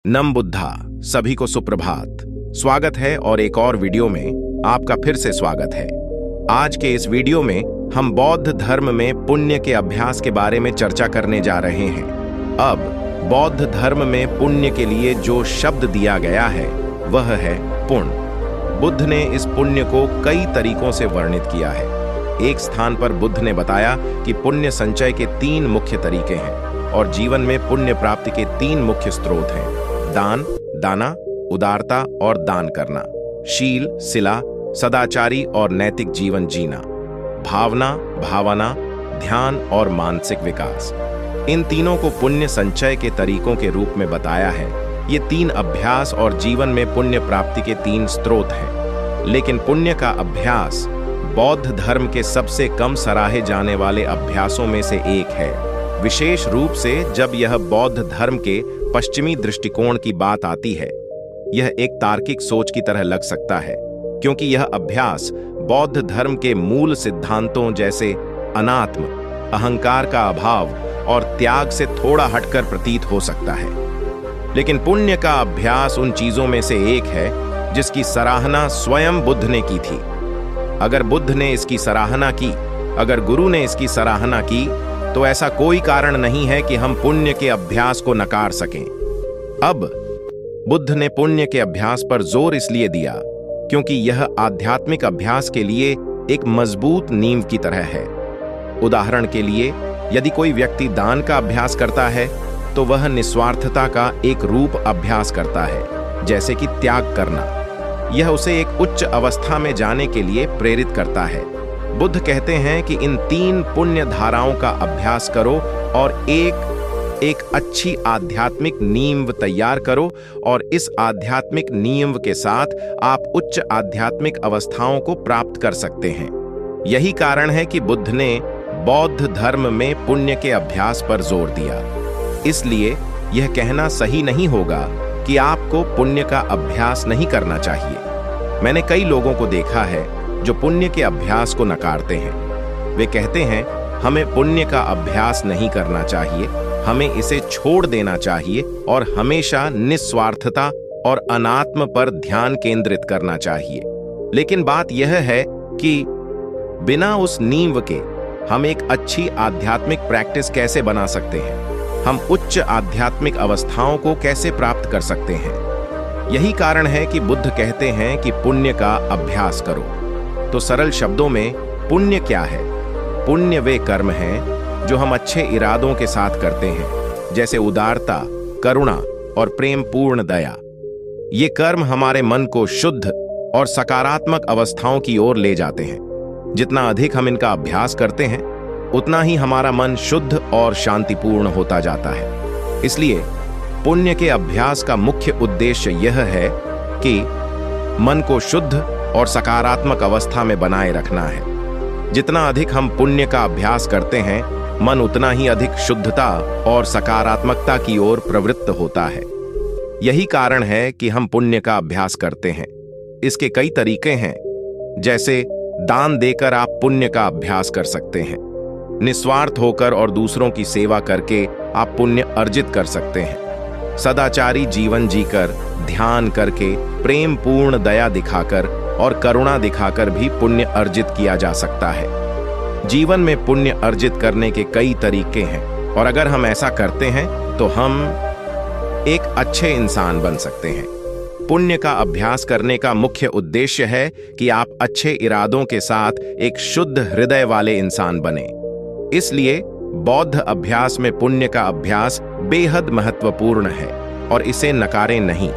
नम बुद्धा। सभी को सुप्रभात। स्वागत है और एक और वीडियो में आपका फिर से स्वागत है। आज के इस वीडियो में हम बौद्ध धर्म में पुण्य के अभ्यास के बारे में चर्चा करने जा रहे हैं। अब बौद्ध धर्म में पुण्य के लिए जो शब्द दिया गया है वह है पुण्य। बुद्ध ने इस पुण्य को कई तरीकों से वर्णित किया है। एक स्थान पर बुद्ध ने बताया कि पुण्य संचय के 3 मुख्य तरीके हैं और जीवन में पुण्य प्राप्ति के 3 मुख्य स्रोत हैं: दान, दाना, उदारता और दान करना, शील, सिला, सदाचारी और नैतिक जीवन जीना, भावना, भावना, ध्यान और मानसिक विकास। इन तीनों को पुण्य संचय के तरीकों के रूप में बताया है। ये 3 अभ्यास और जीवन में पुण्य प्राप्ति के 3 स्रोत हैं। लेकिन पुण्य का अभ्यास बौद्ध धर्म के सबसे कम सराहे जाने वाले अभ्यासों में से एक है, विशेष रूप से जब यह बौद्ध धर्म के पश्चिमी दृष्टिकोण की बात आती है। यह एक तार्किक सोच की तरह लग सकता है, क्योंकि यह अभ्यास बौद्ध धर्म के मूल सिद्धांतों जैसे अनात्म, अहंकार का अभाव और त्याग से थोड़ा हटकर प्रतीत हो सकता है। लेकिन पुण्य का अभ्यास उन चीजों में से एक है जिसकी सराहना स्वयं बुद्ध ने की थी। अगर बुद्ध ने इसकी सराहना की, अगर गुरु ने इसकी सराहना की, तो ऐसा कोई कारण नहीं है कि हम पुण्य के अभ्यास को नकार सकें। अब बुद्ध ने पुण्य के अभ्यास पर जोर इसलिए दिया क्योंकि यह आध्यात्मिक अभ्यास के लिए एक मजबूत नींव की तरह है। उदाहरण के लिए, यदि कोई व्यक्ति दान का अभ्यास करता है तो वह निस्वार्थता का एक रूप अभ्यास करता है, जैसे कि त्याग करना। यह उसे एक उच्च अवस्था में जाने के लिए प्रेरित करता है। बुद्ध कहते हैं कि इन 3 पुण्य धाराओं का अभ्यास करो और एक अच्छी आध्यात्मिक नींव तैयार करो, और इस आध्यात्मिक नींव के साथ आप उच्च आध्यात्मिक अवस्थाओं को प्राप्त कर सकते हैं। यही कारण है कि बुद्ध ने बौद्ध धर्म में पुण्य के अभ्यास पर जोर दिया। इसलिए यह कहना सही नहीं होगा कि आपको पुण्य का अभ्यास नहीं करना चाहिए। मैंने कई लोगों को देखा है जो पुण्य के अभ्यास को नकारते हैं। वे कहते हैं, हमें पुण्य का अभ्यास नहीं करना चाहिए, हमें इसे छोड़ देना चाहिए और हमेशा निस्वार्थता और अनात्म पर ध्यान केंद्रित करना चाहिए। लेकिन बात यह है कि बिना उस नींव के हम एक अच्छी आध्यात्मिक प्रैक्टिस कैसे बना सकते हैं? हम उच्च आध्यात्मिक अवस्थाओं को कैसे प्राप्त कर सकते हैं? यही कारण है कि बुद्ध कहते हैं कि पुण्य का अभ्यास करो। तो सरल शब्दों में पुण्य क्या है? पुण्य वे कर्म हैं जो हम अच्छे इरादों के साथ करते हैं, जैसे उदारता, करुणा और प्रेम पूर्ण दया। ये कर्म हमारे मन को शुद्ध और सकारात्मक अवस्थाओं की ओर ले जाते हैं। जितना अधिक हम इनका अभ्यास करते हैं, उतना ही हमारा मन शुद्ध और शांतिपूर्ण होता जाता है। इसलिए पुण्य के अभ्यास का मुख्य उद्देश्य यह है कि मन को शुद्ध और सकारात्मक अवस्था में बनाए रखना है। जितना अधिक हम पुण्य का अभ्यास करते हैं, मन उतना ही अधिक शुद्धता और सकारात्मकता की ओर प्रवृत्त होता है। यही कारण है कि हम पुण्य का अभ्यास करते हैं। इसके कई तरीके हैं, जैसे दान देकर आप पुण्य का अभ्यास कर सकते हैं। निस्वार्थ होकर और दूसरों की सेवा करके आप पुण्य अर्जित कर सकते हैं। सदाचारी जीवन जीकर, ध्यान करके, प्रेम पूर्ण दया दिखाकर और करुणा दिखाकर भी पुण्य अर्जित किया जा सकता है। जीवन में पुण्य अर्जित करने के कई तरीके हैं, और अगर हम ऐसा करते हैं तो हम एक अच्छे इंसान बन सकते हैं। पुण्य का अभ्यास करने का मुख्य उद्देश्य है कि आप अच्छे इरादों के साथ एक शुद्ध हृदय वाले इंसान बने। इसलिए बौद्ध अभ्यास में पुण्य का अभ्यास बेहद महत्वपूर्ण है और इसे नकारें नहीं।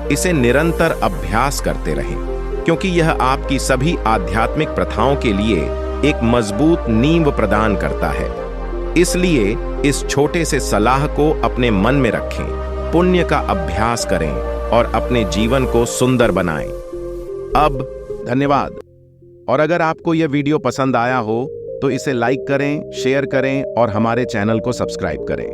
इसे निरंतर अभ्यास करते रहें, क्योंकि यह आपकी सभी आध्यात्मिक प्रथाओं के लिए एक मजबूत नींव प्रदान करता है। इसलिए इस छोटे से सलाह को अपने मन में रखें, पुण्य का अभ्यास करें और अपने जीवन को सुंदर बनाएं। अब धन्यवाद। और अगर आपको यह वीडियो पसंद आया हो तो इसे लाइक करें, शेयर करें और हमारे चैनल को सब्सक्राइब करें।